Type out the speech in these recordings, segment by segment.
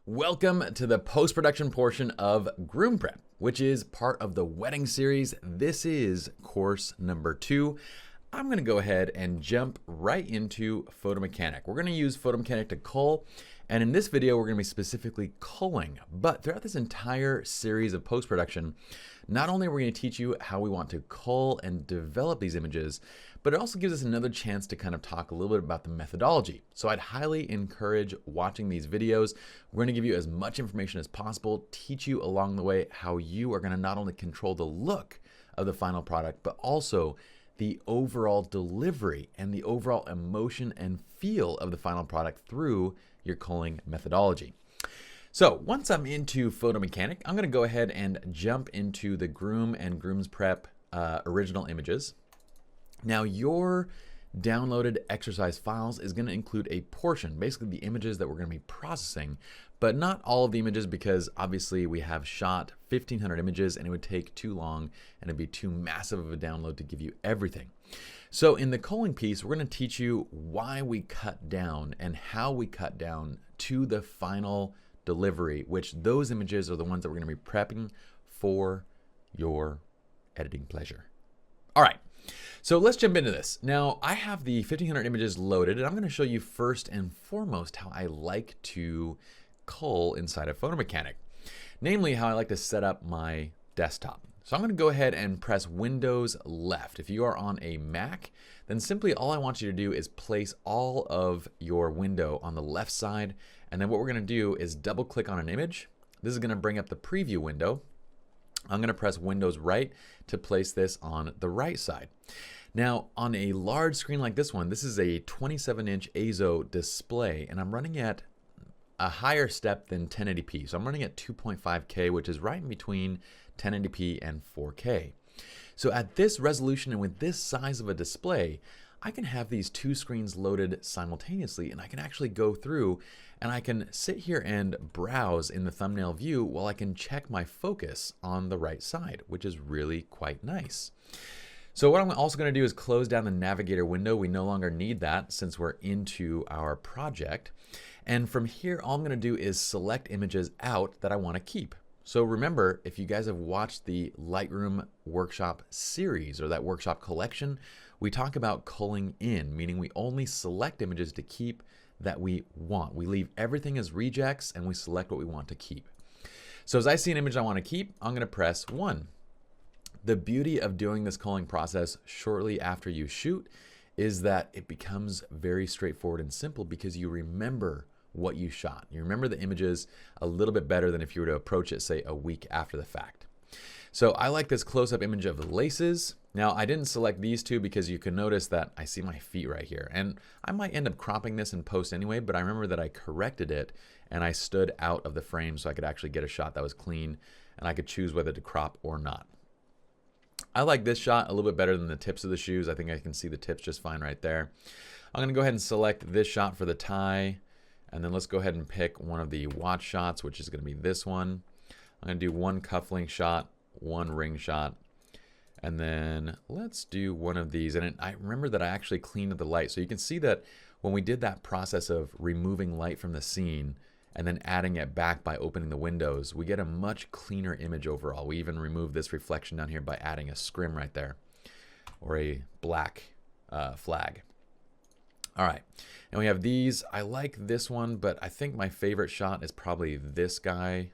Welcome to the post-production portion of Groom Prep, which is part of the wedding series. This is course number 2. I'm going to go ahead and jump right into photo mechanic. We're going to use photo mechanic to cull, and in this video we're going to be specifically culling. But throughout this entire series of post-production, not only are we going to teach you how we want to cull and develop these images, but it also gives us another chance to kind of talk a little bit about the methodology. So I'd highly encourage watching these videos. We're going to give you as much information as possible, teach you along the way how you are going to not only control the look of the final product, but also the overall delivery and the overall emotion and feel of the final product through your culling methodology. So once I'm into photo mechanic, I'm going to go ahead and jump into the groom and groom's prep original images. Now your downloaded exercise files is going to include a portion, basically the images that we're going to be processing, but not all of the images, because obviously we have shot 1,500 images and it would take too long and it'd be too massive of a download to give you everything. So in the culling piece, we're going to teach you why we cut down and how we cut down to the final delivery, which those images are the ones that we're going to be prepping for your editing pleasure. All right. So let's jump into this. Now I have the 1,500 images loaded, and I'm going to show you first and foremost how I like to cull inside of Photo Mechanic. Namely, how I like to set up my desktop. So I'm going to go ahead and press Windows left. If you are on a Mac, then simply all I want you to do is place all of your window on the left side, and then what we're going to do is double click on an image. This is going to bring up the preview window. I'm going to press Windows right to place this on the right side. Now on a large screen like this one, this is a 27-inch AZO display, and I'm running at a higher step than 1080p. So I'm running at 2.5K, which is right in between 1080p and 4K. So at this resolution and with this size of a display, I can have these two screens loaded simultaneously, and I can actually go through and I can sit here and browse in the thumbnail view while I can check my focus on the right side, which is really quite nice. So what I'm also going to do is close down the navigator window. We no longer need that since we're into our project. And from here, all I'm going to do is select images out that I want to keep. So remember, if you guys have watched the Lightroom workshop series or that workshop collection, we talk about culling in, meaning we only select images to keep that we want. We leave everything as rejects and we select what we want to keep. So as I see an image I want to keep, I'm going to press 1. The beauty of doing this culling process shortly after you shoot is that it becomes very straightforward and simple because you remember what you shot. You remember the images a little bit better than if you were to approach it, say, a week after the fact. So I like this close-up image of the laces. Now I didn't select these two because you can notice that I see my feet right here, and I might end up cropping this in post anyway, but I remember that I corrected it and I stood out of the frame so I could actually get a shot that was clean and I could choose whether to crop or not. I like this shot a little bit better than the tips of the shoes. I think I can see the tips just fine right there. I'm going to go ahead and select this shot for the tie, and then let's go ahead and pick one of the watch shots, which is going to be this one. I'm going to do one cufflink shot, one ring shot, and then let's do one of these. And I remember that I actually cleaned up the light. So you can see that when we did that process of removing light from the scene and then adding it back by opening the windows, we get a much cleaner image overall. We even remove this reflection down here by adding a scrim right there, or a black flag. All right, and we have these. I like this one, but I think my favorite shot is probably this guy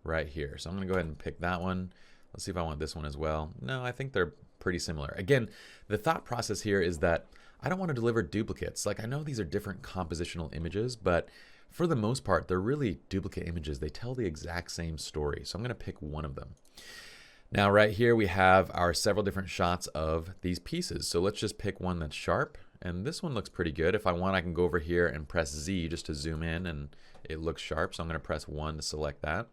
right here. So I'm gonna go ahead and pick that one. Let's see if I want this one as well. No, I think they're pretty similar. Again, the thought process here is that I don't want to deliver duplicates. Like, I know these are different compositional images, but for the most part, they're really duplicate images. They tell the exact same story. So I'm going to pick one of them. Now, right here, we have our several different shots of these pieces. So let's just pick one that's sharp. And this one looks pretty good. If I want, I can go over here and press Z just to zoom in, and it looks sharp. So I'm going to press 1 to select that.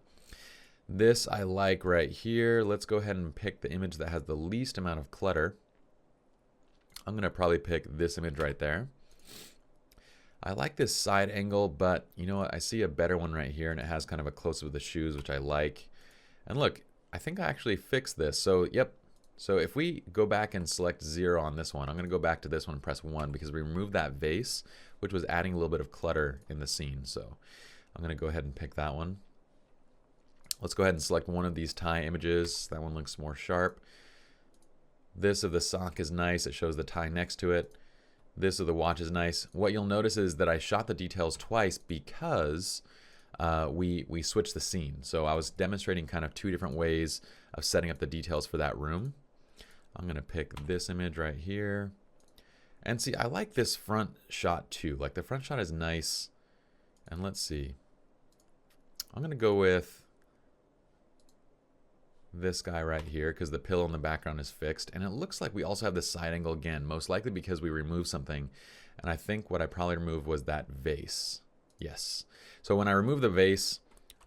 This I like right here. Let's go ahead and pick the image that has the least amount of clutter. I'm going to probably pick this image right there. I like this side angle, but you know what? I see a better one right here, and it has kind of a close-up of the shoes, which I like. And look, I think I actually fixed this. So, yep. So if we go back and select 0 on this one, I'm going to go back to this one and press 1 because we removed that vase, which was adding a little bit of clutter in the scene. So I'm going to go ahead and pick that one. Let's go ahead and select one of these tie images. That one looks more sharp. This of the sock is nice. It shows the tie next to it. This of the watch is nice. What you'll notice is that I shot the details twice because we switched the scene. So I was demonstrating kind of two different ways of setting up the details for that room. I'm going to pick this image right here. And see, I like this front shot too. Like the front shot is nice. And let's see. I'm going to go with this guy right here because the pillow in the background is fixed. And it looks like we also have this side angle again, most likely because we removed something. And I think what I probably removed was that vase. Yes. So when I removed the vase,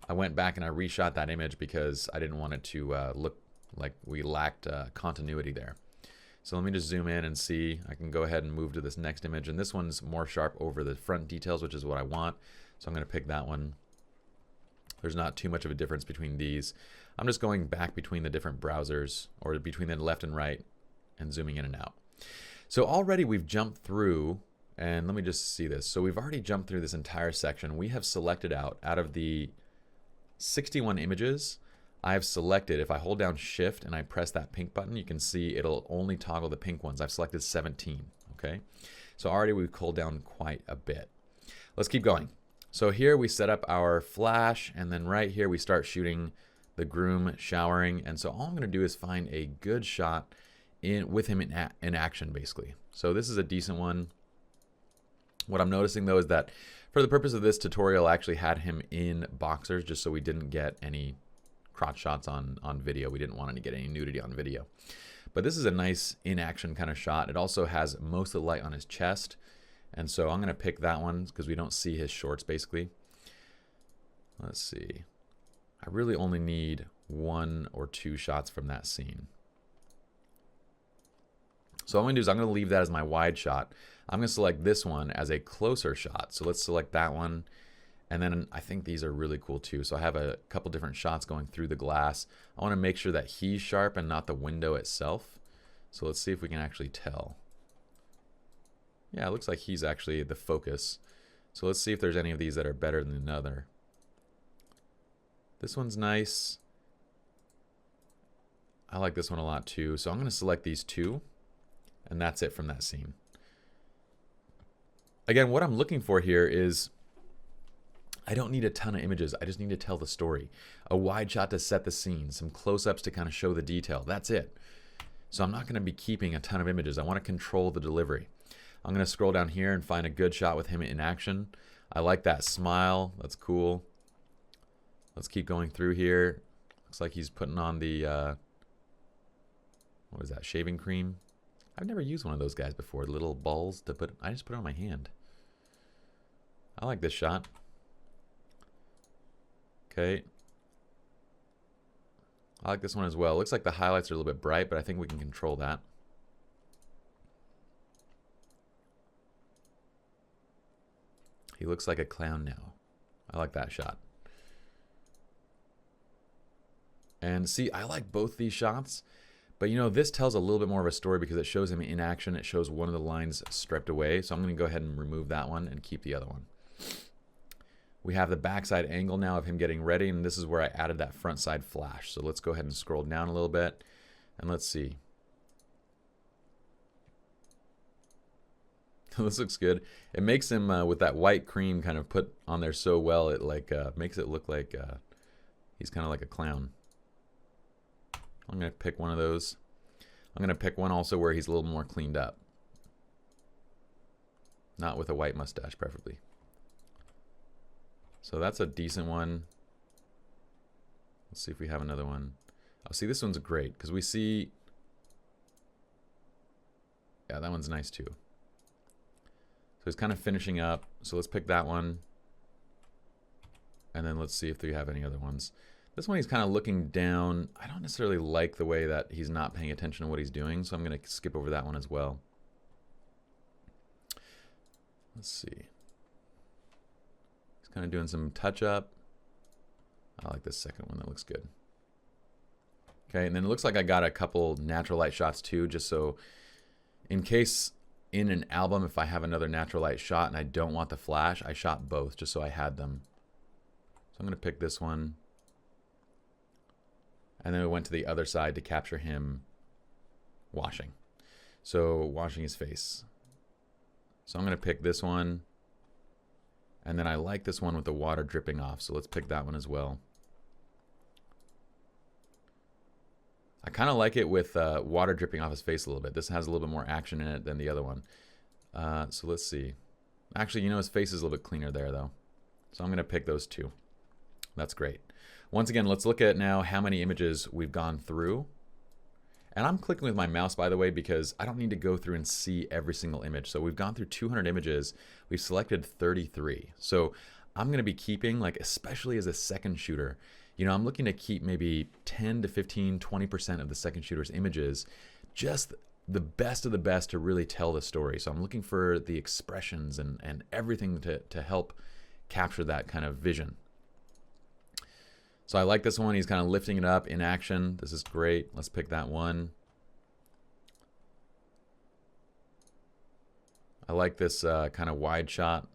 I went back and I reshot that image because I didn't want it to look like we lacked continuity there. So let me just zoom in and see. I can go ahead and move to this next image. And this one's more sharp over the front details, which is what I want. So I'm going to pick that one. There's not too much of a difference between these. I'm just going back between the different browsers or between the left and right and zooming in and out. So already we've jumped through, and let me just see this. So we've already jumped through this entire section. We have selected out of the 61 images, I've selected, if I hold down shift and I press that pink button, you can see it'll only toggle the pink ones. I've selected 17, okay? So already we've culled down quite a bit. Let's keep going. So here we set up our flash, and then right here we start shooting the groom showering. And so all I'm gonna do is find a good shot with him in action, basically. So this is a decent one. What I'm noticing though is that for the purpose of this tutorial, I actually had him in boxers just so we didn't get any crotch shots on video. We didn't want to get any nudity on video. But this is a nice in-action kind of shot. It also has most of the light on his chest. And so I'm going to pick that one because we don't see his shorts basically. Let's see. I really only need 1 or 2 shots from that scene. So what I'm going to do is I'm going to leave that as my wide shot. I'm going to select this one as a closer shot. So let's select that one. And then I think these are really cool too. So I have a couple different shots going through the glass. I want to make sure that he's sharp and not the window itself. So let's see if we can actually tell. Yeah, it looks like he's actually the focus. So let's see if there's any of these that are better than another. This one's nice. I like this one a lot too. So I'm going to select these 2. And that's it from that scene. Again, what I'm looking for here is I don't need a ton of images. I just need to tell the story. A wide shot to set the scene, some close-ups to kind of show the detail. That's it. So I'm not going to be keeping a ton of images. I want to control the delivery. I'm going to scroll down here and find a good shot with him in action. I like that smile. That's cool. Let's keep going through here. Looks like he's putting on the, what is that, shaving cream? I've never used one of those guys before. Little balls to put, I just put it on my hand. I like this shot. Okay. I like this one as well. Looks like the highlights are a little bit bright, but I think we can control that. He looks like a clown now. I like that shot. And see, I like both these shots, but you know, this tells a little bit more of a story because it shows him in action. It shows one of the lines stripped away. So I'm going to go ahead and remove that one and keep the other one. We have the backside angle now of him getting ready, and this is where I added that front side flash. So let's go ahead and scroll down a little bit, and let's see. This looks good. It makes him, with that white cream kind of put on there so well, it like makes it look like he's kind of like a clown. I'm going to pick one of those. I'm going to pick one also where he's a little more cleaned up. Not with a white mustache, preferably. So that's a decent one. Let's see if we have another one. Oh, see, this one's great because we see... Yeah, that one's nice too. So he's kind of finishing up. So let's pick that one. And then let's see if we have any other ones. This one he's kind of looking down. I don't necessarily like the way that he's not paying attention to what he's doing, so I'm going to skip over that one as well. Let's see. He's kind of doing some touch-up. I like this second one. That looks good. Okay, and then it looks like I got a couple natural light shots too, just so in case in an album, if I have another natural light shot and I don't want the flash, I shot both just so I had them So I'm going to pick this one. And then we went to the other side to capture him washing. So washing his face. So I'm going to pick this one. And then I like this one with the water dripping off. So let's pick that one as well. I kind of like it with water dripping off his face a little bit. This has a little bit more action in it than the other one. So let's see. Actually, you know, his face is a little bit cleaner there, though. So I'm going to pick those two. That's great. Once again, let's look at now how many images we've gone through. And I'm clicking with my mouse, by the way, because I don't need to go through and see every single image. So we've gone through 200 images. We've selected 33. So I'm going to be keeping, like, especially as a second shooter, you know, I'm looking to keep maybe 10 to 15, 20% of the second shooter's images, just the best of the best to really tell the story. So I'm looking for the expressions and everything to help capture that kind of vision. So I like this one. He's kind of lifting it up in action. This is great. Let's pick that one. I like this kind of wide shot.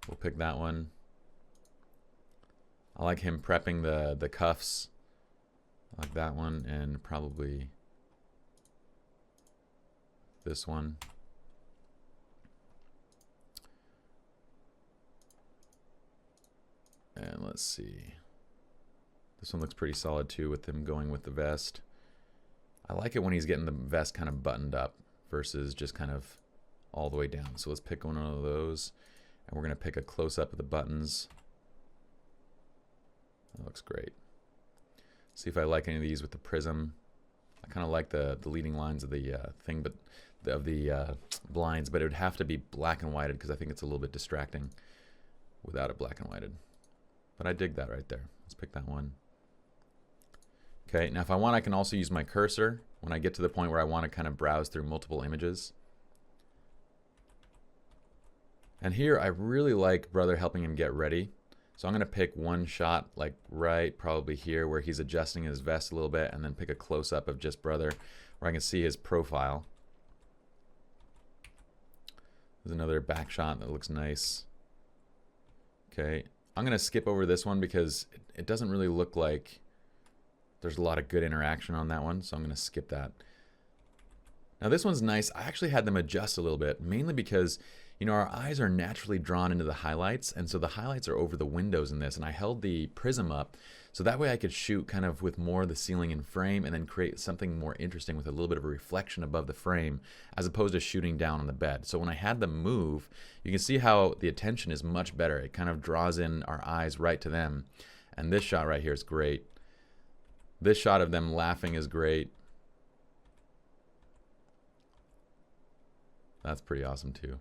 We'll pick that one. I like him prepping the cuffs. I like that one, and probably this one. And let's see. This one looks pretty solid too, with him going with the vest. I like it when he's getting the vest kind of buttoned up versus just kind of all the way down. So let's pick one of those, and we're going to pick a close-up of the buttons. That looks great. See if I like any of these with the prism. I kind of like the leading lines of the thing, but of the blinds, but it would have to be black and whited because I think it's a little bit distracting without it black and whited. But I dig that right there. Let's pick that one. Okay, now if I want, I can also use my cursor when I get to the point where I want to kind of browse through multiple images. And here I really like Brother helping him get ready. So I'm going to pick one shot, like right probably here where he's adjusting his vest a little bit, and then pick a close-up of just Brother where I can see his profile. There's another back shot that looks nice. Okay, I'm going to skip over this one because it doesn't really look like there's a lot of good interaction on that one, so I'm going to skip that. Now this one's nice. I actually had them adjust a little bit, mainly because, you know, our eyes are naturally drawn into the highlights, and so the highlights are over the windows in this, and I held the prism up so that way I could shoot kind of with more of the ceiling in frame and then create something more interesting with a little bit of a reflection above the frame as opposed to shooting down on the bed. So when I had them move, you can see how the attention is much better. It kind of draws in our eyes right to them. And this shot right here is great. This shot of them laughing is great. That's pretty awesome too.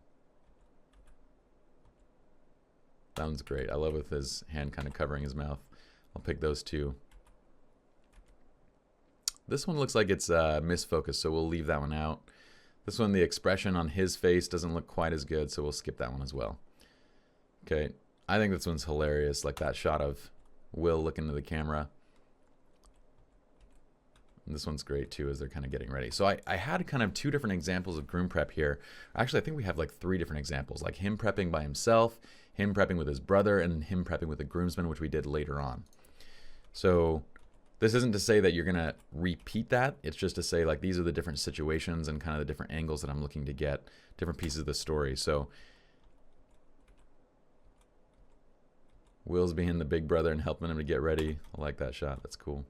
That one's great. I love with his hand kind of covering his mouth. I'll pick those two. This one looks like it's misfocused, so we'll leave that one out. This one, the expression on his face doesn't look quite as good, so we'll skip that one as well. Okay, I think this one's hilarious, like that shot of Will looking to the camera. And this one's great too as they're kind of getting ready. So I had kind of two different examples of groom prep here. Actually, I think we have like three different examples, like him prepping by himself, him prepping with his brother, and him prepping with the groomsmen, which we did later on. So this isn't to say that you're going to repeat that. It's just to say, like, these are the different situations and kind of the different angles that I'm looking to get, different pieces of the story. So Will's being the big brother and helping him to get ready. I like that shot. That's cool.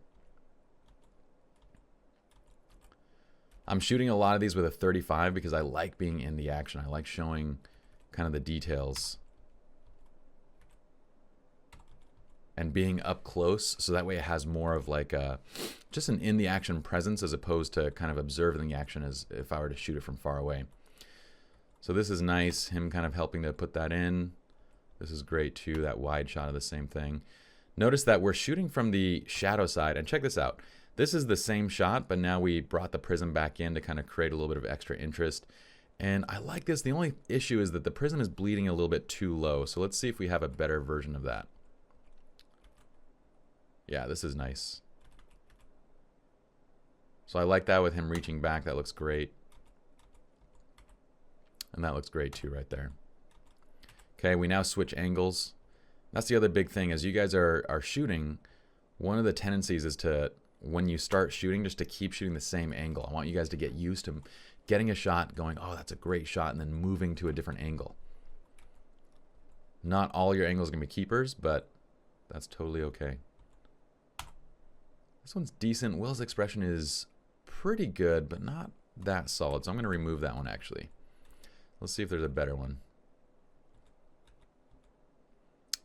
I'm shooting a lot of these with a 35 because I like being in the action. I like showing kind of the details and being up close, so that way it has more of like a just an in the action presence as opposed to kind of observing the action as if I were to shoot it from far away. So this is nice, him kind of helping to put that in. This is great too, that wide shot of the same thing. Notice that we're shooting from the shadow side, and check this out. This is the same shot, but now we brought the prism back in to kind of create a little bit of extra interest. And I like this. The only issue is that the prism is bleeding a little bit too low. So let's see if we have a better version of that. Yeah, this is nice. So I like that with him reaching back. That looks great. And that looks great too right there. Okay, we now switch angles. That's the other big thing. As you guys are shooting, one of the tendencies is to, when you start shooting, just to keep shooting the same angle. I want you guys to get used to getting a shot, going, oh, that's a great shot, and then moving to a different angle. Not all your angles are going to be keepers, but that's totally okay. This one's decent. Will's expression is pretty good, but not that solid. So I'm going to remove that one, actually. Let's see if there's a better one.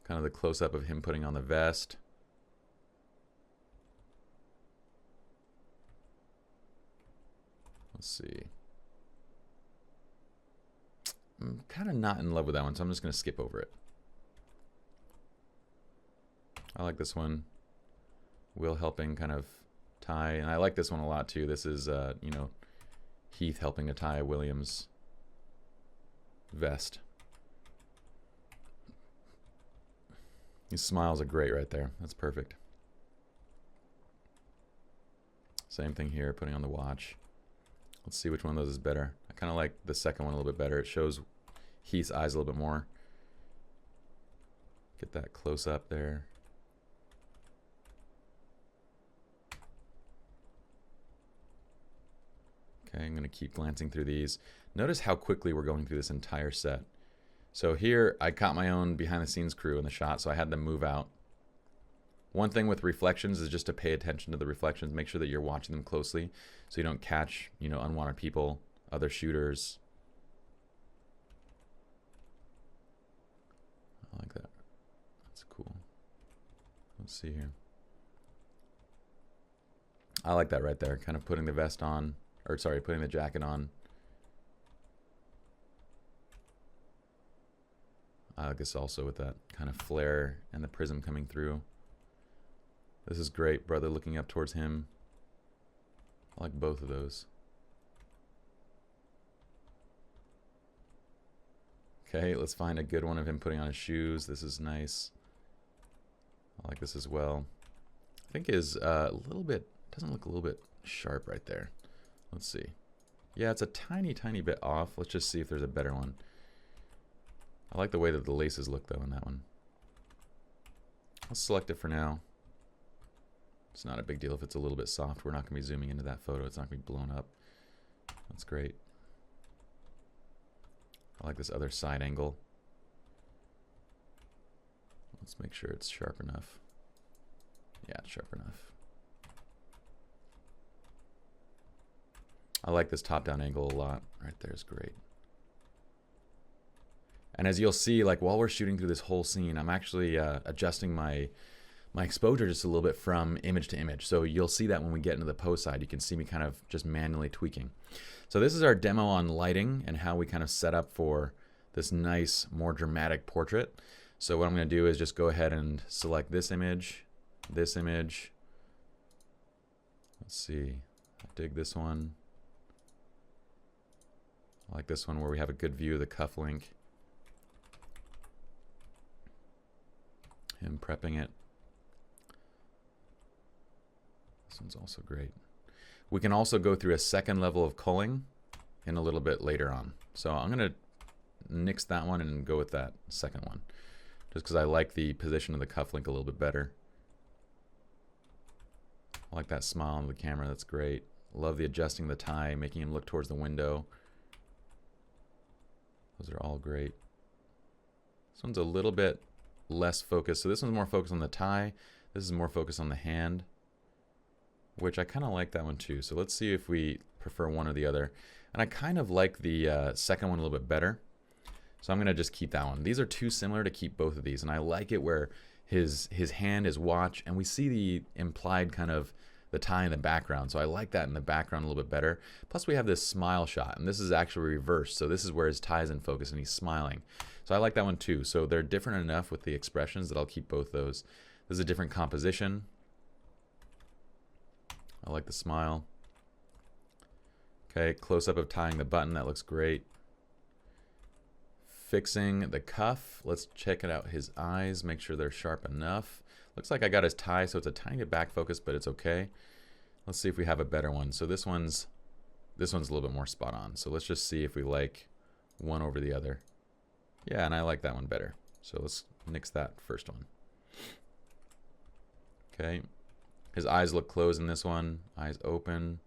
Kind of the close-up of him putting on the vest. Let's see. I'm kind of not in love with that one, so I'm just going to skip over it. I like this one. Will helping kind of tie, and I like this one a lot too. This is, you know, Heath helping to tie Williams' vest. These smiles are great right there. That's perfect. Same thing here, putting on the watch. Let's see which one of those is better. I kind of like the second one a little bit better. It shows Heath's eyes a little bit more. Get that close up there. Okay, I'm going to keep glancing through these. Notice how quickly we're going through this entire set. So here, I caught my own behind-the-scenes crew in the shot, so I had them move out. One thing with reflections is just to pay attention to the reflections. Make sure that you're watching them closely so you don't catch, you know, unwanted people, other shooters. I like that. That's cool. Let's see here. I like that right there, kind of putting the vest on, or sorry, putting the jacket on. I like this also with that kind of flare and the prism coming through. This is great, brother looking up towards him. I like both of those. Okay, let's find a good one of him putting on his shoes. This is nice. I like this as well. I think is a little bit, doesn't look a little bit sharp right there. Let's see. Yeah, it's a tiny, tiny bit off. Let's just see if there's a better one. I like the way that the laces look though in that one. I'll select it for now. It's not a big deal if it's a little bit soft. We're not going to be zooming into that photo. It's not going to be blown up. That's great. I like this other side angle. Let's make sure it's sharp enough. Yeah, it's sharp enough. I like this top-down angle a lot. Right there is great. And as you'll see, like while we're shooting through this whole scene, I'm actually adjusting my exposure just a little bit from image to image. So you'll see that when we get into the post side, you can see me kind of just manually tweaking. So this is our demo on lighting and how we kind of set up for this nice, more dramatic portrait. So what I'm going to do is just go ahead and select this image. Let's see, I dig this one. I like this one where we have a good view of the cuff link. Him prepping it. This one's also great. We can also go through a second level of culling in a little bit later on. So I'm going to nix that one and go with that second one. Just because I like the position of the cuff link a little bit better. I like that smile on the camera. That's great. Love the adjusting the tie, making him look towards the window. Those are all great. This one's a little bit less focused. So this one's more focused on the tie. This is more focused on the hand, which I kind of like that one too. So let's see if we prefer one or the other. And I kind of like the second one a little bit better. So I'm going to just keep that one. These are too similar to keep both of these. And I like it where his hand is watch, and we see the implied kind of the tie in the background. So I like that in the background a little bit better. Plus we have this smile shot, and this is actually reversed. So this is where his tie is in focus and he's smiling. So I like that one too. So they're different enough with the expressions that I'll keep both those. This is a different composition. I like the smile. Okay, close up of tying the button. That looks great. Fixing the cuff. Let's check it out. His eyes, make sure they're sharp enough. Looks like I got his tie, so it's a tiny bit back focus, but it's okay. Let's see if we have a better one. So this one's a little bit more spot on. So let's just see if we like one over the other. Yeah, and I like that one better. So let's nix that first one. Okay. His eyes look closed in this one. Eyes open.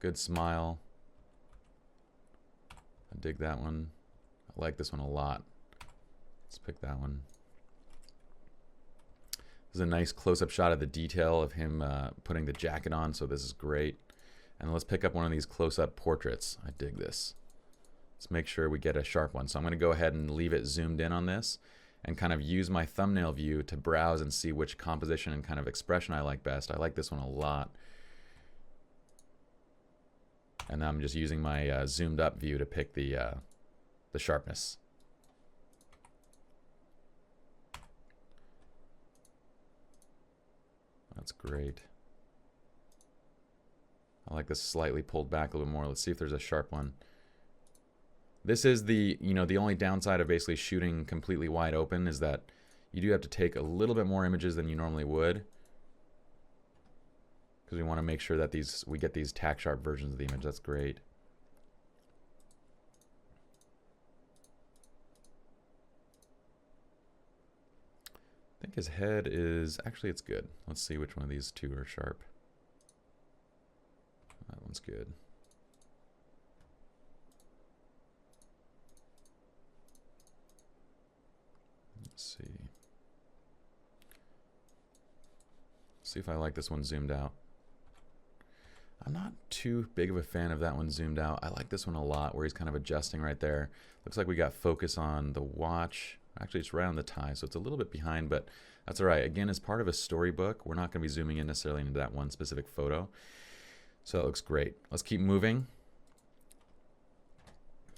Good smile. I dig that one. I like this one a lot. Let's pick that one. This is a nice close-up shot of the detail of him putting the jacket on, so this is great. And let's pick up one of these close-up portraits. I dig this. Let's make sure we get a sharp one. So I'm going to go ahead and leave it zoomed in on this and kind of use my thumbnail view to browse and see which composition and kind of expression I like best. I like this one a lot. And I'm just using my zoomed up view to pick the sharpness. That's great. I like this slightly pulled back a little more. Let's see if there's a sharp one. This is the only downside of basically shooting completely wide open is that you do have to take a little bit more images than you normally would, because we want to make sure that we get these tack sharp versions of the image. That's great. I think his head is actually, it's good. Let's see which one of these two are sharp. That one's good. Let's see. See if I like this one zoomed out. I'm not too big of a fan of that one zoomed out. I like this one a lot where he's kind of adjusting right there. Looks like we got focus on the watch. Actually, it's right on the tie, so it's a little bit behind, but that's all right. Again, as part of a storybook, we're not going to be zooming in necessarily into that one specific photo. So it looks great. Let's keep moving.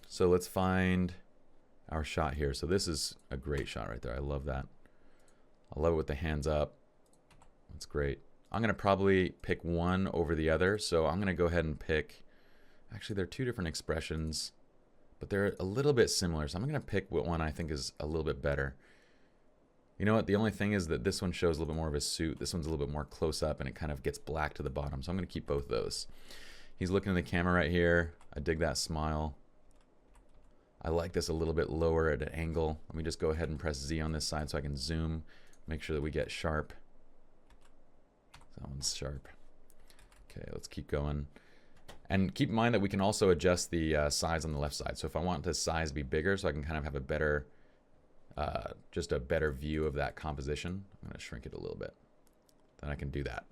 So let's find our shot here. So this is a great shot right there. I love that. I love it with the hands up. That's great. I'm going to probably pick one over the other. So I'm going to go ahead and pick, actually they're two different expressions, but they're a little bit similar. So I'm going to pick what one I think is a little bit better. You know what? The only thing is that this one shows a little bit more of his suit. This one's a little bit more close up and it kind of gets black to the bottom. So I'm going to keep both of those. He's looking at the camera right here. I dig that smile. I like this a little bit lower at an angle. Let me just go ahead and press Z on this side so I can zoom. Make sure that we get sharp. That one's sharp. Okay, let's keep going. And keep in mind that we can also adjust the size on the left side. So if I want the size to be bigger so I can kind of have a better, just a better view of that composition, I'm going to shrink it a little bit. Then I can do that.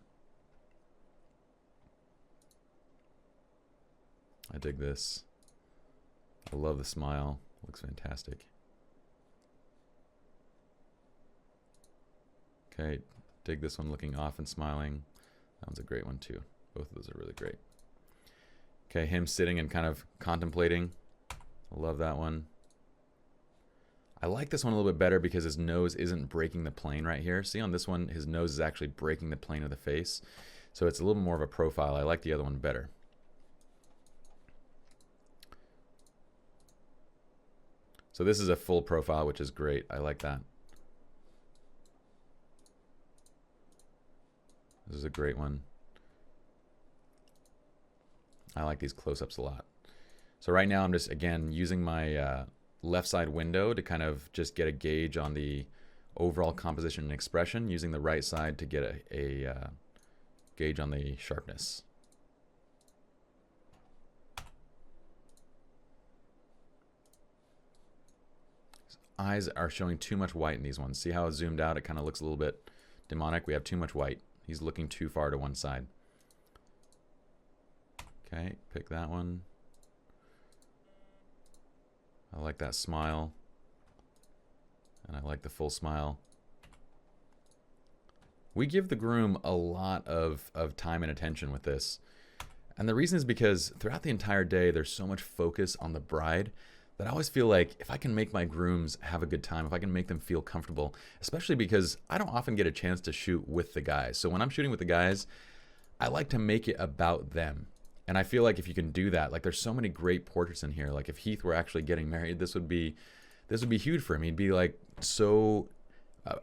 I dig this. I love the smile. Looks fantastic. Okay, dig this one looking off and smiling. That one's a great one too. Both of those are really great. Okay, him sitting and kind of contemplating. I love that one. I like this one a little bit better because his nose isn't breaking the plane right here. See on this one, his nose is actually breaking the plane of the face. So it's a little more of a profile. I like the other one better. So this is a full profile, which is great. I like that. This is a great one. I like these close-ups a lot. So right now I'm just, again, using my left side window to kind of just get a gauge on the overall composition and expression, using the right side to get a gauge on the sharpness. Eyes are showing too much white in these ones. See how it's zoomed out? It kind of looks a little bit demonic. We have too much white. He's looking too far to one side. Okay, pick that one. I like that smile. And I like the full smile. We give the groom a lot of time and attention with this. And the reason is because throughout the entire day, there's so much focus on the bride that I always feel like if I can make my grooms have a good time, if I can make them feel comfortable, especially because I don't often get a chance to shoot with the guys. So when I'm shooting with the guys, I like to make it about them. And I feel like if you can do that, like there's so many great portraits in here. Like if Heath were actually getting married, this would be huge for him. He'd be like so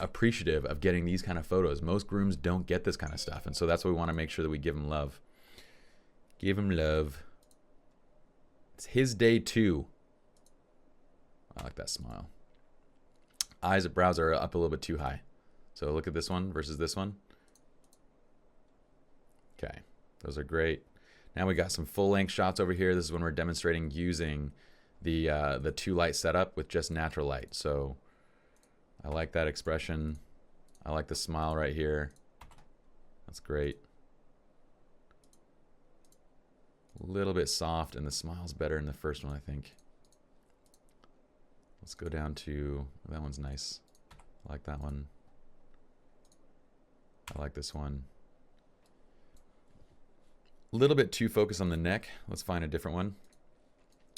appreciative of getting these kind of photos. Most grooms don't get this kind of stuff. And so that's why we want to make sure that we give him love. Give him love. It's his day too. I like that smile. Eyes and brows are up a little bit too high. So look at this one versus this one. Okay, those are great. Now we got some full length shots over here. This is when we're demonstrating using the 2 light setup with just natural light. So I like that expression. I like the smile right here. That's great. A little bit soft, and the smile's better in the first one, I think. Let's go down to, that one's nice. I like that one. I like this one. A little bit too focused on the neck. Let's find a different one.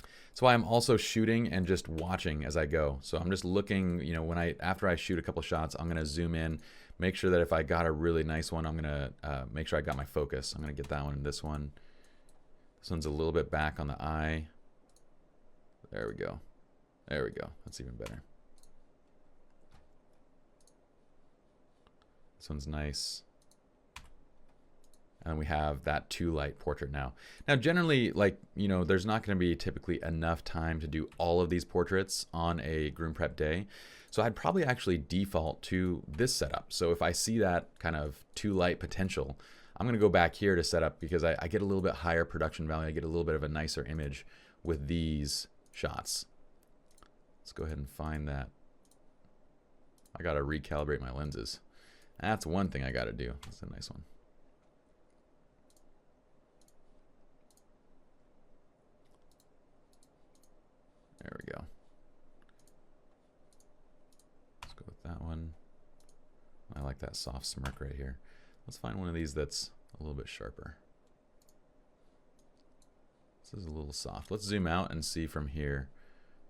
That's why I'm also shooting and just watching as I go. So I'm just looking, you know, after I shoot a couple shots, I'm gonna zoom in, make sure that if I got a really nice one, I'm gonna make sure I got my focus. I'm gonna get that one and this one. This one's a little bit back on the eye. There we go. There we go. That's even better. This one's nice. And we have that 2 light portrait now. Now, generally, like, you know, there's not going to be typically enough time to do all of these portraits on a groom prep day. So I'd probably actually default to this setup. So if I see that kind of 2 light potential, I'm going to go back here to set up because I get a little bit higher production value. I get a little bit of a nicer image with these shots. Let's go ahead and find that. I got to recalibrate my lenses. That's one thing I got to do. That's a nice one. There we go. Let's go with that one. I like that soft smirk right here. Let's find one of these that's a little bit sharper. This is a little soft. Let's zoom out and see from here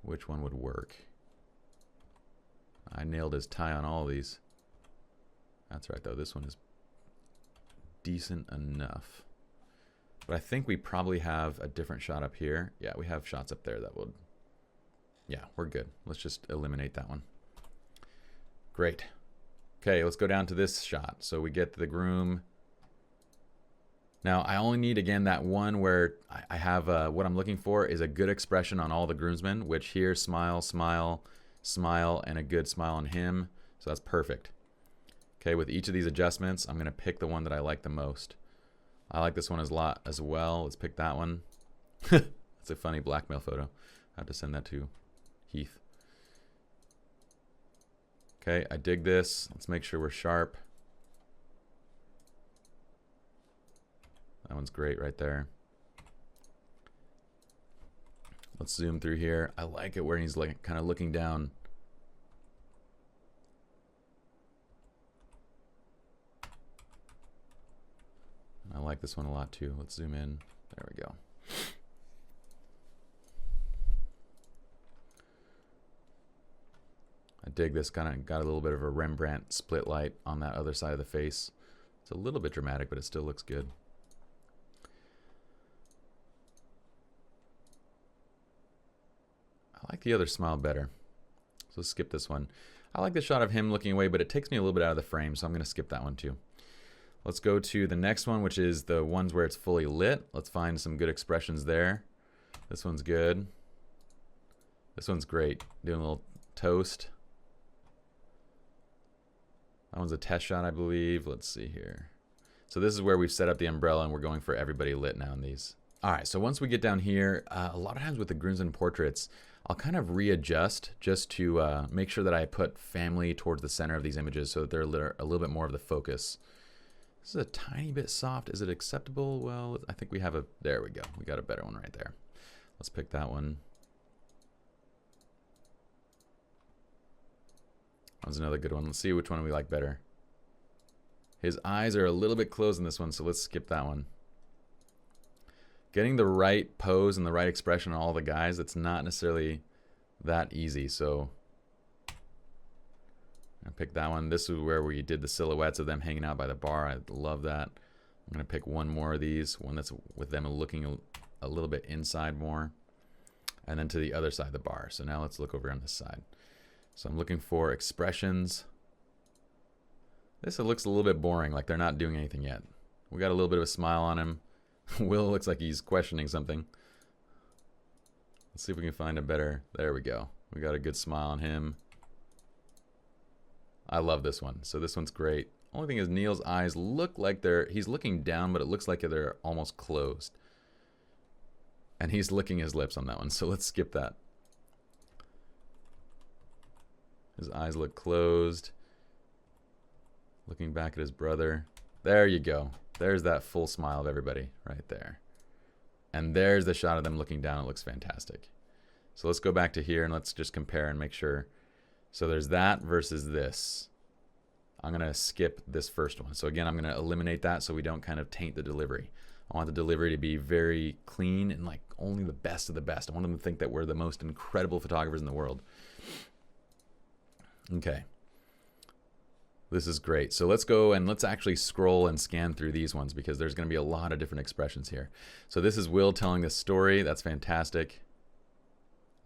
which one would work. I nailed his tie on all of these. That's right though, this one is decent enough. But I think we probably have a different shot up here. Yeah, we have shots up there that would, yeah, we're good. Let's just eliminate that one. Great. Okay, let's go down to this shot. So we get the groom. Now I only need, again, that one where I have what I'm looking for is a good expression on all the groomsmen, which here, smile, smile, smile, and a good smile on him. So that's perfect. Okay, with each of these adjustments, I'm gonna pick the one that I like the most. I like this one a lot as well. Let's pick that one. That's a funny blackmail photo. I have to send that to Heath. Okay, I dig this. Let's make sure we're sharp. That one's great right there. Let's zoom through here. I like it where he's like kind of looking down. I like this one a lot too. Let's zoom in. There we go. I dig this, kind of got a little bit of a Rembrandt split light on that other side of the face. It's a little bit dramatic, but it still looks good. I like the other smile better. So let's skip this one. I like the shot of him looking away, but it takes me a little bit out of the frame, so I'm going to skip that one too. Let's go to the next one, which is the ones where it's fully lit. Let's find some good expressions there. This one's good. This one's great. Doing a little toast. That one's a test shot, I believe. Let's see here. So this is where we've set up the umbrella and we're going for everybody lit now in these. All right, so once we get down here, a lot of times with the groomsmen portraits, I'll kind of readjust just to make sure that I put family towards the center of these images so that they're a little bit more of the focus. This is a tiny bit soft. Is it acceptable? Well, I think we have a, there we go. We got a better one right there. Let's pick that one. That was another good one. Let's see which one we like better. His eyes are a little bit closed in this one, so let's skip that one. Getting the right pose and the right expression on all the guys, it's not necessarily that easy, so I pick that one. This is where we did the silhouettes of them hanging out by the bar. I love that. I'm gonna pick one more of these, one that's with them looking a little bit inside more, and then to the other side of the bar. So now let's look over on this side. So I'm looking for expressions. This looks a little bit boring, like they're not doing anything yet. We got a little bit of a smile on him. Will looks like he's questioning something. Let's see if we can find a better, there we go. We got a good smile on him. I love this one. So this one's great. Only thing is Neil's eyes look like he's looking down, but it looks like they're almost closed. And he's licking his lips on that one, so let's skip that. His eyes look closed. Looking back at his brother. There you go. There's that full smile of everybody right there. And there's the shot of them looking down. It looks fantastic. So let's go back to here and let's just compare and make sure. So there's that versus this. I'm going to skip this first one. So again, I'm going to eliminate that so we don't kind of taint the delivery. I want the delivery to be very clean and like only the best of the best. I want them to think that we're the most incredible photographers in the world. Okay. This is great. So let's go and let's actually scroll and scan through these ones because there's going to be a lot of different expressions here. So this is Will telling this story. That's fantastic.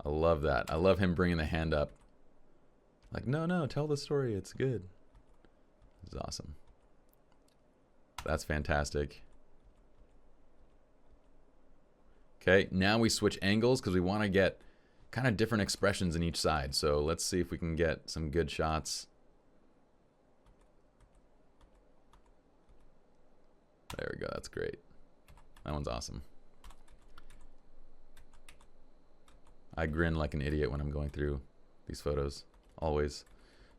I love that. I love him bringing the hand up. Like, no, tell the story. It's good. This is awesome. That's fantastic. Okay, now we switch angles because we want to get kind of different expressions in each side. So let's see if we can get some good shots. There we go. That's great. That one's awesome. I grin like an idiot when I'm going through these photos. Always.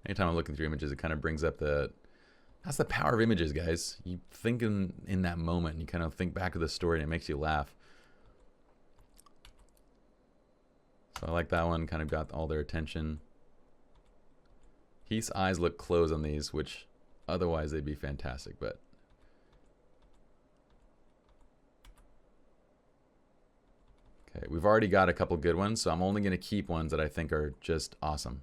Anytime I'm looking through images, it kind of brings up that's the power of images, guys. You think in that moment, and you kind of think back to the story, and it makes you laugh. So I like that one. Kind of got all their attention. Heath's eyes look closed on these, which otherwise they'd be fantastic, but okay, we've already got a couple good ones, so I'm only going to keep ones that I think are just awesome.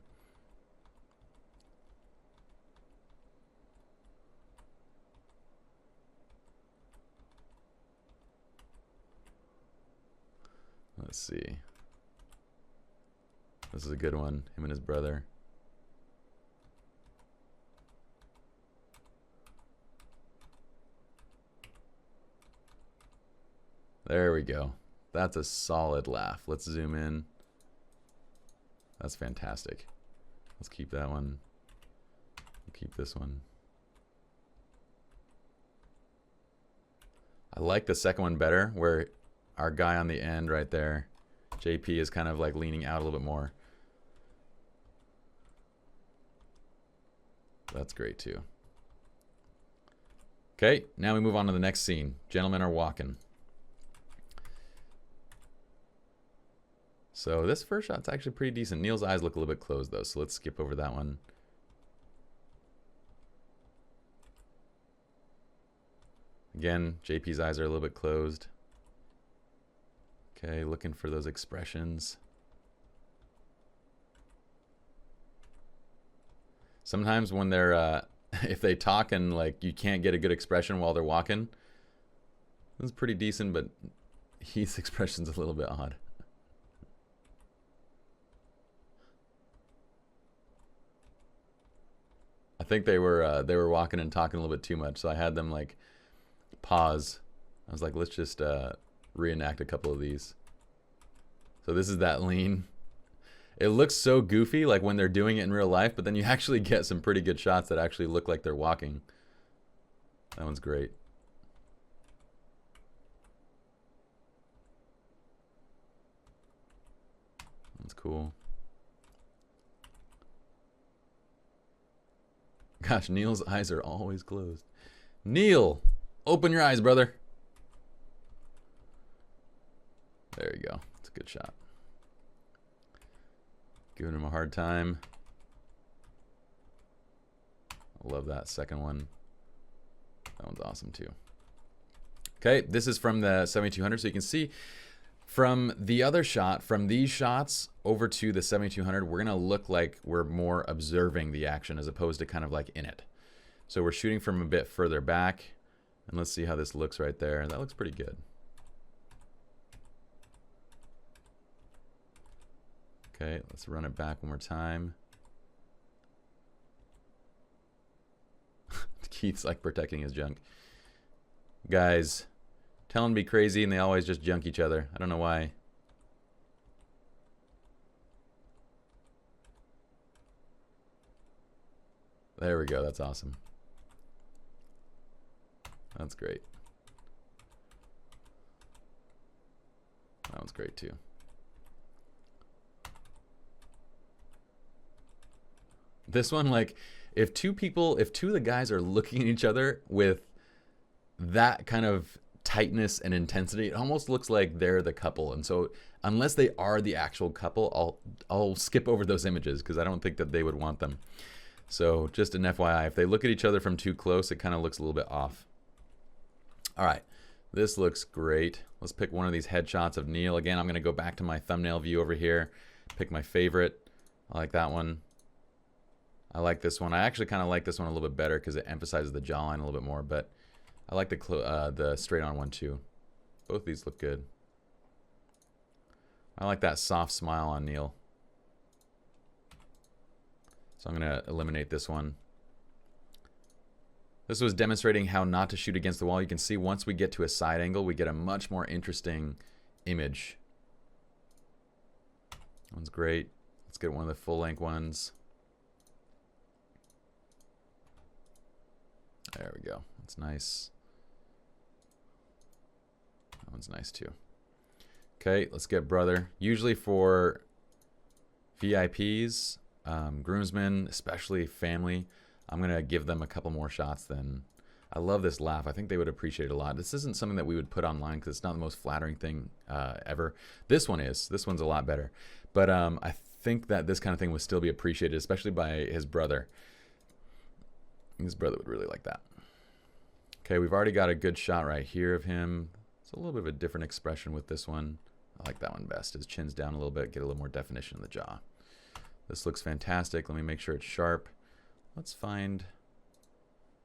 Let's see. This is a good one, him and his brother. There we go. That's a solid laugh. Let's zoom in. That's fantastic. Let's keep that one. We'll keep this one. I like the second one better, where our guy on the end right there, JP, is kind of like leaning out a little bit more. That's great too. Okay, now we move on to the next scene. Gentlemen are walking. So this first shot's actually pretty decent. Neil's eyes look a little bit closed though, so let's skip over that one. Again, JP's eyes are a little bit closed. Okay, looking for those expressions. Sometimes when they're, if they talk and like you can't get a good expression while they're walking, this is pretty decent, but Heath's expression's a little bit odd. I think they were walking and talking a little bit too much, so I had them like pause. I was like, let's just reenact a couple of these. So this is that lean. It looks so goofy like when they're doing it in real life, but then you actually get some pretty good shots that actually look like they're walking. That one's great. That's cool. Gosh, Neil's eyes are always closed. Neil, open your eyes, brother. There you go. It's a good shot. Giving him a hard time. I love that second one. That one's awesome too. Okay, this is from the 7200, so you can see from the other shot, from these shots over to the 7200, we're gonna look like we're more observing the action as opposed to kind of like in it. So we're shooting from a bit further back, and let's see how this looks right there. That looks pretty good. Okay, let's run it back one more time. Keith's like protecting his junk. Guys, tell them to be crazy and they always just junk each other. I don't know why. There we go. That's awesome. That's great. That one's great too. This one, like, if two of the guys are looking at each other with that kind of tightness and intensity, it almost looks like they're the couple. And so unless they are the actual couple, I'll skip over those images because I don't think that they would want them. So just an FYI, if they look at each other from too close, it kind of looks a little bit off. All right, this looks great. Let's pick one of these headshots of Neil. Again, I'm going to go back to my thumbnail view over here, pick my favorite. I like that one. I like this one. I actually kind of like this one a little bit better because it emphasizes the jawline a little bit more, but I like the straight-on one too. Both of these look good. I like that soft smile on Neil. So I'm going to eliminate this one. This was demonstrating how not to shoot against the wall. You can see once we get to a side angle, we get a much more interesting image. That one's great. Let's get one of the full-length ones. There we go. That's nice. That one's nice too. Okay, let's get brother. Usually for VIPs, groomsmen, especially family, I'm going to give them a couple more shots than... I love this laugh. I think they would appreciate it a lot. This isn't something that we would put online because it's not the most flattering thing ever. This one is. This one's a lot better. But I think that this kind of thing would still be appreciated, especially by his brother. His brother would really like that. Okay, we've already got a good shot right here of him. It's a little bit of a different expression with this one. I like that one best. His chin's down a little bit, get a little more definition in the jaw. This looks fantastic. Let me make sure it's sharp. Let's find...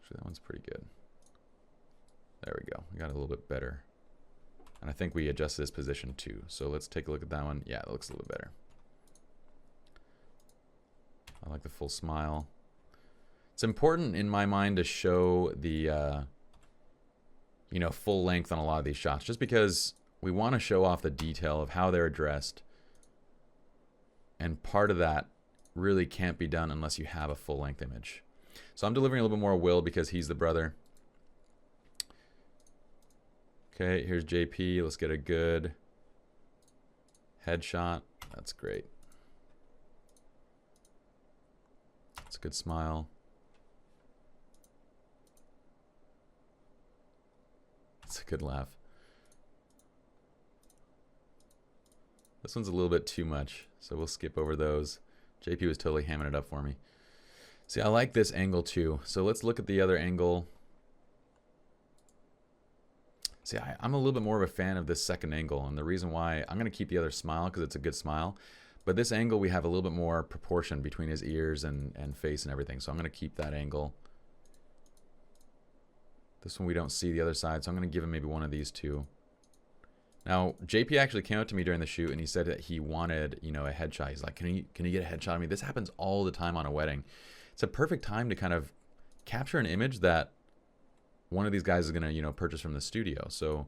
Actually, that one's pretty good. There we go. We got a little bit better. And I think we adjusted this position too. So let's take a look at that one. Yeah, it looks a little bit better. I like the full smile. It's important in my mind to show the, you know, full length on a lot of these shots, just because we want to show off the detail of how they're dressed. And part of that really can't be done unless you have a full length image. So I'm delivering a little bit more Will because he's the brother. Okay, here's JP. Let's get a good headshot. That's great. That's a good smile. That's a good laugh. This one's a little bit too much, so we'll skip over those. JP was totally hamming it up for me. See, I like this angle too. So let's look at the other angle. See, I'm a little bit more of a fan of this second angle, and the reason why, I'm going to keep the other smile because it's a good smile, but this angle we have a little bit more proportion between his ears and face and everything, so I'm going to keep that angle. This one we don't see the other side, so I'm going to give him maybe one of these two. Now, JP actually came up to me during the shoot and he said that he wanted, you know, a headshot. He's like, can you get a headshot of me? This happens all the time on a wedding. It's a perfect time to kind of capture an image that one of these guys is going to, you know, purchase from the studio. So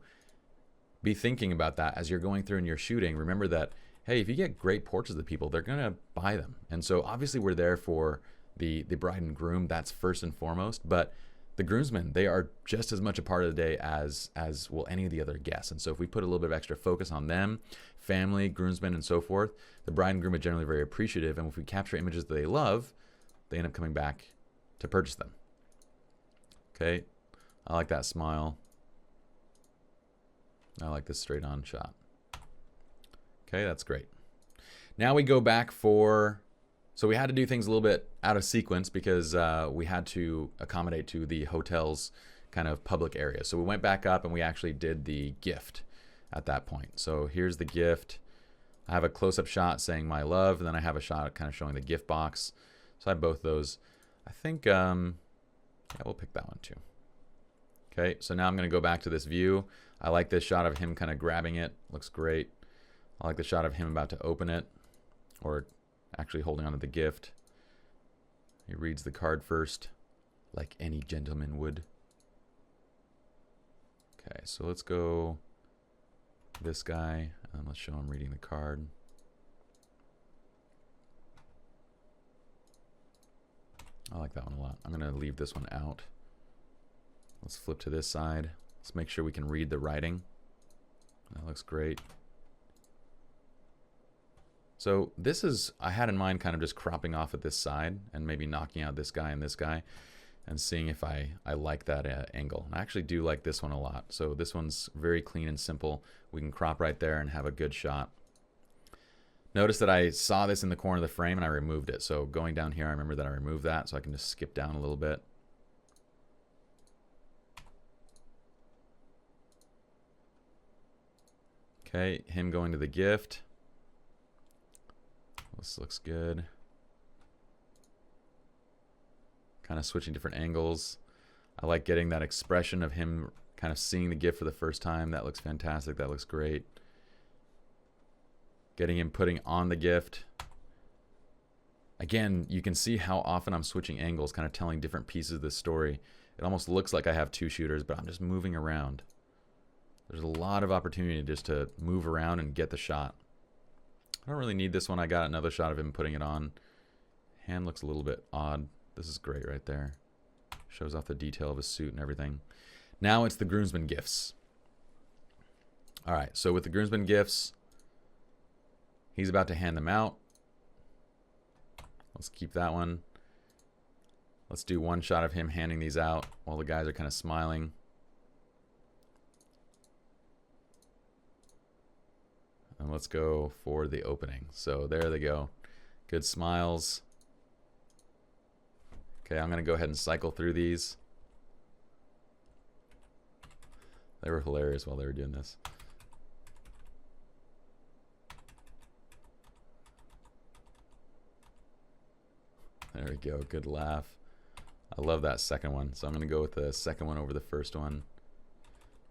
be thinking about that as you're going through and you're shooting. Remember that, hey, if you get great portraits of people, they're going to buy them. And so obviously we're there for the bride and groom. That's first and foremost. But the groomsmen, they are just as much a part of the day as will any of the other guests. And so if we put a little bit of extra focus on them, family, groomsmen, and so forth, the bride and groom are generally very appreciative. And if we capture images that they love, they end up coming back to purchase them. Okay, I like that smile. I like this straight on shot. Okay, that's great. Now we go back for... So we had to do things a little bit out of sequence because we had to accommodate to the hotel's kind of public area. So we went back up and we actually did the gift at that point. So here's the gift. I have a close-up shot saying my love, and then I have a shot kind of showing the gift box. So I have both those. I think, yeah, we'll pick that one too. Okay, so now I'm going to go back to this view. I like this shot of him kind of grabbing it. Looks great. I like the shot of him about to open it, or actually holding onto the gift. He reads the card first, like any gentleman would. Okay, so let's go this guy, and let's show him reading the card. I like that one a lot. I'm going to leave this one out. Let's flip to this side. Let's make sure we can read the writing. That looks great. So this is, I had in mind kind of just cropping off at this side and maybe knocking out this guy and seeing if I like that angle. And I actually do like this one a lot. So this one's very clean and simple. We can crop right there and have a good shot. Notice that I saw this in the corner of the frame and I removed it. So going down here, I remember that I removed that, so I can just skip down a little bit. Okay, him going to the gift. This looks good. Kind of switching different angles. I like getting that expression of him kind of seeing the gift for the first time. That looks fantastic. That looks great. Getting him putting on the gift. Again, you can see how often I'm switching angles, kind of telling different pieces of the story. It almost looks like I have two shooters, but I'm just moving around. There's a lot of opportunity just to move around and get the shot. I don't really need this one. I got another shot of him putting it on. Hand looks a little bit odd. This is great right there. Shows off the detail of his suit and everything. Now it's the groomsmen gifts. All right, so with the groomsmen gifts, he's about to hand them out. Let's keep that one. Let's do one shot of him handing these out while the guys are kind of smiling. And let's go for the opening. So there they go. Good smiles. Okay, I'm going to go ahead and cycle through these. They were hilarious while they were doing this. There we go. Good laugh. I love that second one. So I'm going to go with the second one over the first one.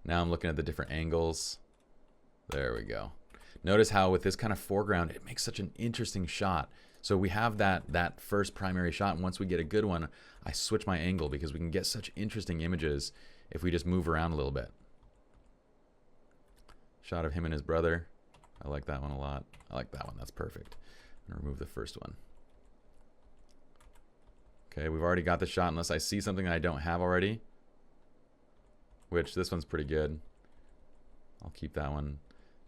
Now I'm looking at the different angles. There we go. Notice how with this kind of foreground, it makes such an interesting shot. So we have that first primary shot, and once we get a good one, I switch my angle because we can get such interesting images if we just move around a little bit. Shot of him and his brother. I like that one a lot. I like that one. That's perfect. I'm going to remove the first one. Okay, we've already got the shot unless I see something that I don't have already. Which, this one's pretty good. I'll keep that one.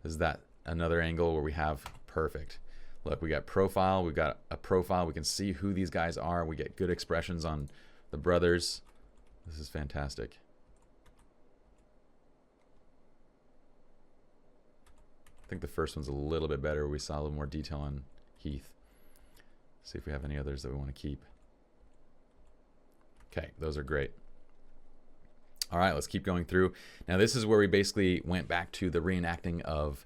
Is that another angle where we have perfect. Look, we got profile. We've got a profile. We can see who these guys are. We get good expressions on the brothers. This is fantastic. I think the first one's a little bit better. We saw a little more detail on Heath. See if we have any others that we want to keep. Okay, those are great. All right, let's keep going through. Now this is where we basically went back to the reenacting of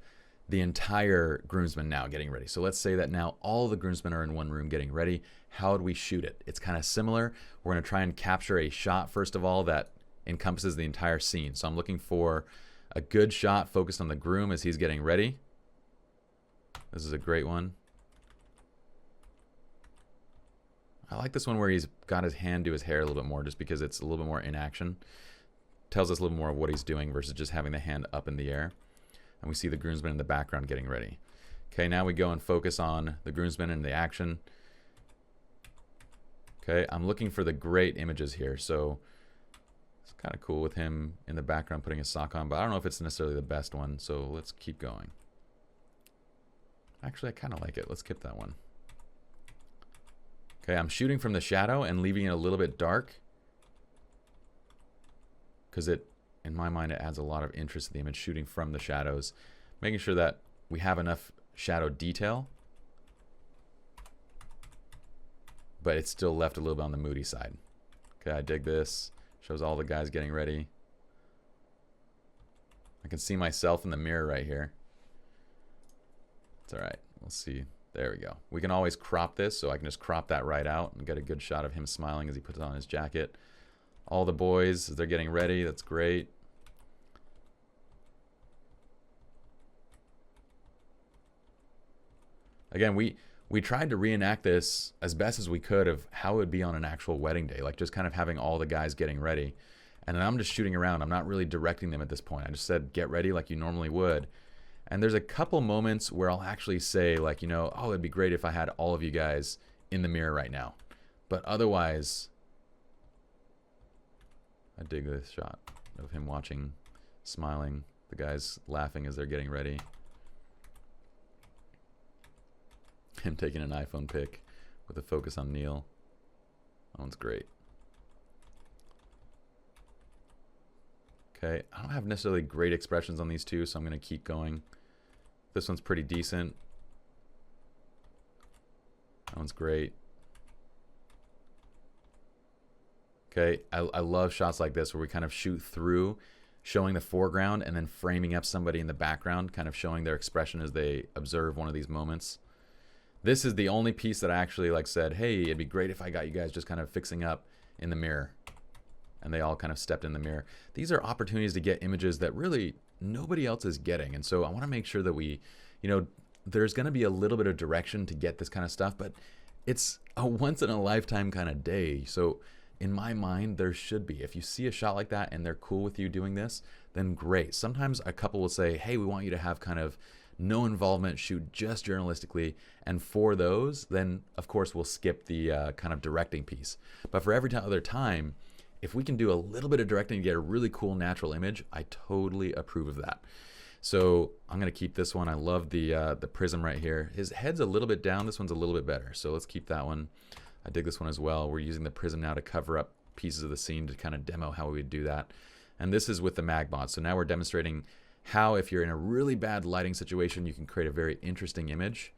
the entire groomsmen now getting ready. So let's say that now all the groomsmen are in one room getting ready. How would we shoot it? It's kind of similar. We're going to try and capture a shot, first of all, that encompasses the entire scene. So I'm looking for a good shot focused on the groom as he's getting ready. This is a great one. I like this one where he's got his hand to his hair a little bit more just because it's a little bit more in action. Tells us a little more of what he's doing versus just having the hand up in the air. And we see the groomsmen in the background getting ready. Okay, now we go and focus on the groomsmen and the action. Okay, I'm looking for the great images here. So it's kind of cool with him in the background putting his sock on, but I don't know if it's necessarily the best one. So let's keep going. Actually, I kind of like it. Let's skip that one. Okay, I'm shooting from the shadow and leaving it a little bit dark because it, in my mind, it adds a lot of interest to the image, shooting from the shadows, making sure that we have enough shadow detail, but it's still left a little bit on the moody side. Okay, I dig this. Shows all the guys getting ready. I can see myself in the mirror right here. It's all right. We'll see. There we go. We can always crop this, so I can just crop that right out and get a good shot of him smiling as he puts on his jacket. All the boys, as they're getting ready. That's great. Again, we tried to reenact this as best as we could of how it would be on an actual wedding day, like just kind of having all the guys getting ready. And then I'm just shooting around. I'm not really directing them at this point. I just said, get ready like you normally would. And there's a couple moments where I'll actually say, like, you know, oh, it'd be great if I had all of you guys in the mirror right now. But otherwise, I dig this shot of him watching, smiling, the guys laughing as they're getting ready. Him taking an iPhone pic with a focus on Neil. That one's great. Okay, I don't have necessarily great expressions on these two, so I'm going to keep going. This one's pretty decent. That one's great. Okay, I love shots like this where we kind of shoot through, showing the foreground and then framing up somebody in the background, kind of showing their expression as they observe one of these moments. This is the only piece that I actually like said, hey, it'd be great if I got you guys just kind of fixing up in the mirror. And they all kind of stepped in the mirror. These are opportunities to get images that really nobody else is getting. And so I want to make sure that we, you know, there's going to be a little bit of direction to get this kind of stuff, but it's a once in a lifetime kind of day. So in my mind, there should be. If you see a shot like that and they're cool with you doing this, then great. Sometimes a couple will say, hey, we want you to have kind of no involvement, shoot just journalistically. And for those, then of course we'll skip the kind of directing piece. But for every other time, if we can do a little bit of directing to get a really cool natural image, I totally approve of that. So I'm going to keep this one. I love the prism right here. His head's a little bit down. This one's a little bit better. So let's keep that one. I dig this one as well. We're using the prism now to cover up pieces of the scene to kind of demo how we would do that. And this is with the mag mod. So now we're demonstrating how, if you're in a really bad lighting situation, you can create a very interesting image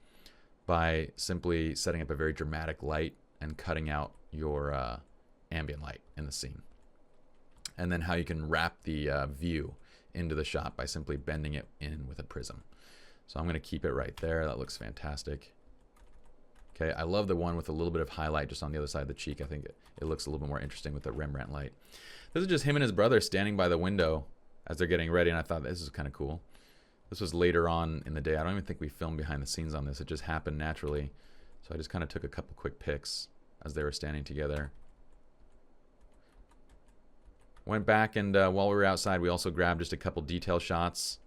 by simply setting up a very dramatic light and cutting out your ambient light in the scene. And then how you can wrap the view into the shot by simply bending it in with a prism. So I'm going to keep it right there. That looks fantastic. Okay, I love the one with a little bit of highlight just on the other side of the cheek. I think it looks a little bit more interesting with the Rembrandt light. This is just him and his brother standing by the window as they're getting ready, and I thought this is kind of cool. This was later on in the day. I don't even think we filmed behind the scenes on this. It just happened naturally. So I just kind of took a couple quick pics as they were standing together. Went back and while we were outside, we also grabbed just a couple detail shots.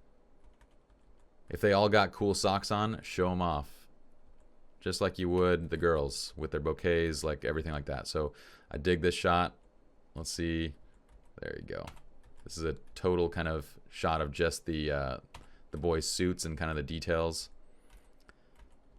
If they all got cool socks on, show them off. Just like you would the girls with their bouquets, like everything like that. So I dig this shot. Let's see. There you go. This is a total kind of shot of just the boys' suits and kind of the details.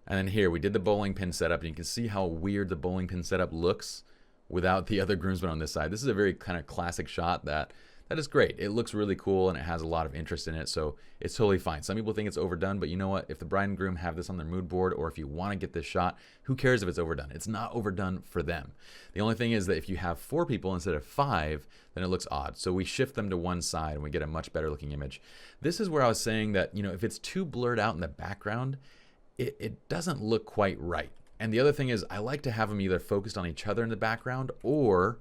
And then here we did the bowling pin setup, and you can see how weird the bowling pin setup looks without the other groomsmen on this side. This is a very kind of classic shot that is great. It looks really cool and it has a lot of interest in it, so it's totally fine. Some people think it's overdone, but you know what? If the bride and groom have this on their mood board, or if you want to get this shot, who cares if it's overdone? It's not overdone for them. The only thing is that if you have 4 people instead of 5, then it looks odd. So we shift them to one side and we get a much better looking image. This is where I was saying that, you know, if it's too blurred out in the background, it doesn't look quite right. And the other thing is, I like to have them either focused on each other in the background or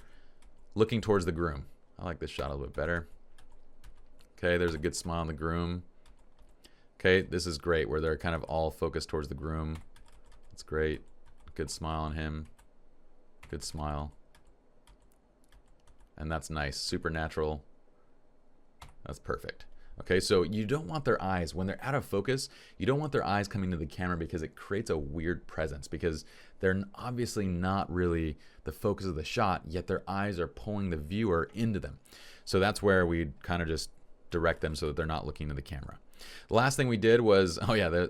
looking towards the groom. I like this shot a little bit better. Okay, there's a good smile on the groom. Okay, this is great where they're kind of all focused towards the groom. That's great. Good smile on him. Good smile. And that's nice. Supernatural. That's perfect. Okay, so you don't want their eyes, when they're out of focus, you don't want their eyes coming to the camera because it creates a weird presence, because they're obviously not really the focus of the shot, yet their eyes are pulling the viewer into them. So that's where we kind of just direct them so that they're not looking to the camera. The last thing we did was, oh yeah,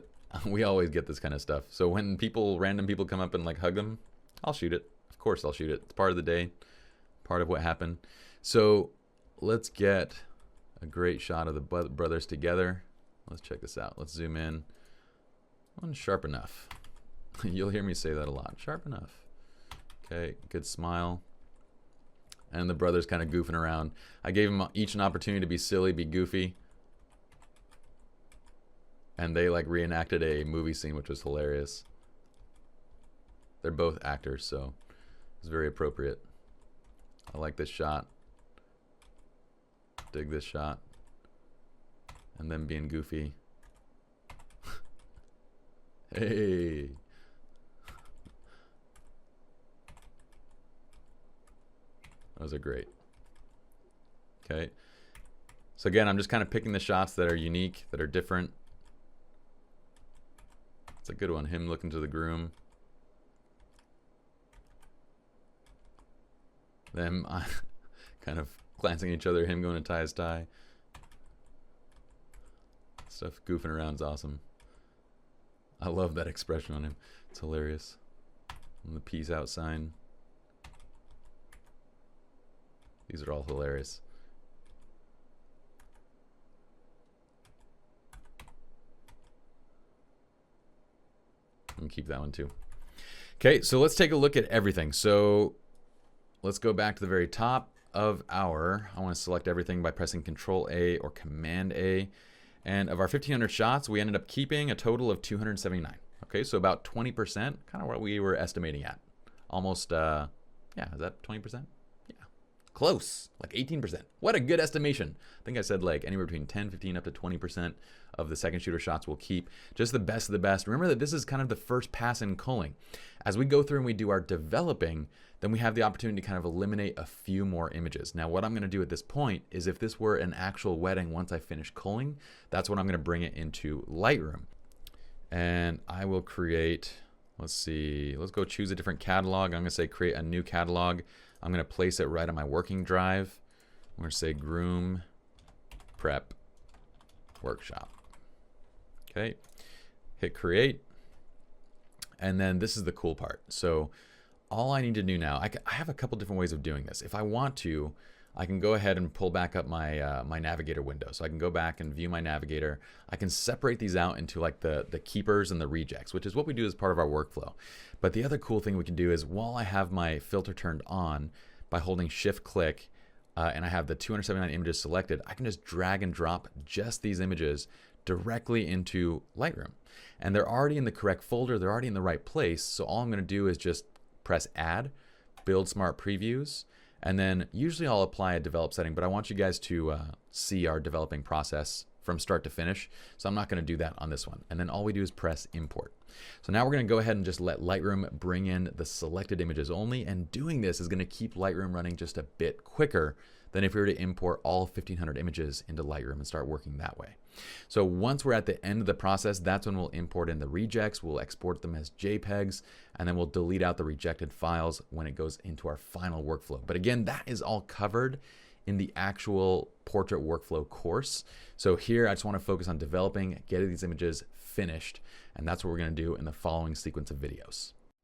we always get this kind of stuff. So when random people come up and like hug them, I'll shoot it. Of course I'll shoot it. It's part of the day, part of what happened. So let's get a great shot of the brothers together. Let's check this out. Let's zoom in. One sharp enough. You'll hear me say that a lot. Sharp enough. Okay, good smile. And the brothers kind of goofing around. I gave them each an opportunity to be silly, be goofy. And they like reenacted a movie scene, which was hilarious. They're both actors, so it's very appropriate. I like this shot. Dig this shot. And them being goofy. Hey. Those are great. Okay. So again, I'm just kind of picking the shots that are unique, that are different. It's a good one. Him looking to the groom. them kind of glancing at each other, him going to tie his tie. Stuff goofing around is awesome. I love that expression on him. It's hilarious. And the peace out sign. These are all hilarious. I'm gonna keep that one too. Okay, so let's take a look at everything. So let's go back to the very top of our, I want to select everything by pressing Control A or Command A. And of our 1,500 shots, we ended up keeping a total of 279. Okay, so about 20%, kind of what we were estimating at. Almost, yeah, is that 20%? Yeah, close, like 18%. What a good estimation. I think I said like anywhere between 10, 15, up to 20% of the second shooter shots we'll keep. Just the best of the best. Remember that this is kind of the first pass in culling. As we go through and we do our developing, then we have the opportunity to kind of eliminate a few more images. Now, what I'm going to do at this point is if this were an actual wedding once I finish culling, that's when I'm going to bring it into Lightroom. And I will create, let's see, let's go choose a different catalog. I'm going to say create a new catalog. I'm going to place it right on my working drive. I'm going to say Groom Prep Workshop. Okay, hit create. And then this is the cool part. So all I need to do now, I have a couple different ways of doing this. If I want to, I can go ahead and pull back up my my navigator window. So I can go back and view my navigator. I can separate these out into like the keepers and the rejects, which is what we do as part of our workflow. But the other cool thing we can do is while I have my filter turned on, by holding shift click and I have the 279 images selected, I can just drag and drop just these images directly into Lightroom. And they're already in the correct folder, they're already in the right place. So all I'm going to do is just press add, build smart previews, and then usually I'll apply a develop setting, but I want you guys to see our developing process from start to finish. So I'm not going to do that on this one. And then all we do is press import. So now we're going to go ahead and just let Lightroom bring in the selected images only. And doing this is going to keep Lightroom running just a bit quicker than if we were to import all 1,500 images into Lightroom and start working that way. So once we're at the end of the process, that's when we'll import in the rejects, we'll export them as JPEGs, and then we'll delete out the rejected files when it goes into our final workflow. But again, that is all covered in the actual portrait workflow course. So here I just want to focus on developing, getting these images finished, and that's what we're going to do in the following sequence of videos.